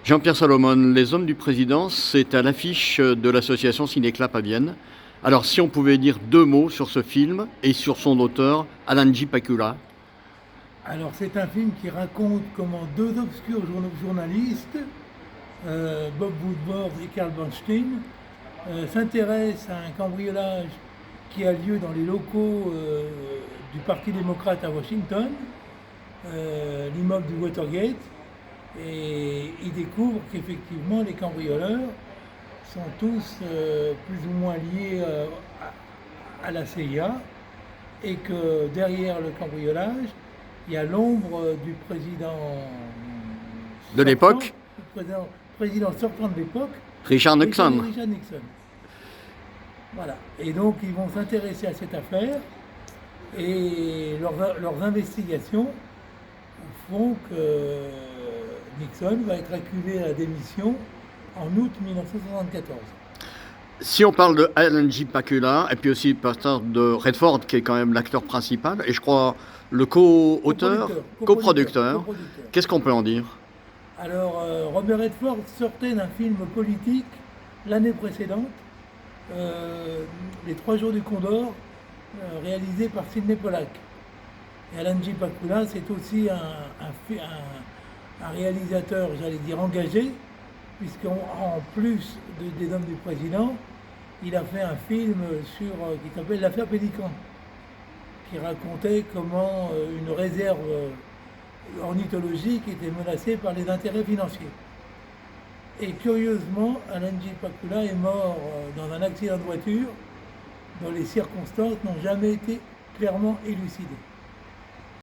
Jean-Pierre Salomon, Les Hommes du Président, c'est à l'affiche de l'association Cinéclap à Vienne. Alors, si on pouvait dire deux mots sur ce film et sur son auteur, Alan J. Pakula. Alors c'est un film qui raconte comment deux obscurs journalistes, Bob Woodward et Carl Bernstein, s'intéressent à un cambriolage qui a lieu dans les locaux du Parti démocrate à Washington, l'immeuble du Watergate, et ils découvrent qu'effectivement les cambrioleurs sont tous plus ou moins liés à la CIA et que derrière le cambriolage, il y a l'ombre du président De l'époque, président sortant de l'époque, Richard Nixon. Richard Nixon. Voilà. Et donc ils vont s'intéresser à cette affaire et leurs investigations font que Nixon va être acculé à la démission en août 1974. Si on parle de Alan J. Pakula, et puis aussi pasteur de Redford, qui est quand même l'acteur principal, et je crois le co-auteur, coproducteur, qu'est-ce qu'on peut en dire? Alors, Robert Redford sortait d'un film politique l'année précédente, Les 3 jours du Condor, réalisé par Sidney Pollack. Et Alan J. Pakula, c'est aussi un réalisateur, j'allais dire, engagé, puisqu'en plus des Hommes du Président, il a fait un film qui s'appelle L'affaire Pélican, qui racontait comment une réserve ornithologique était menacée par les intérêts financiers. Et curieusement, Alan J. Pakula est mort dans un accident de voiture dont les circonstances n'ont jamais été clairement élucidées.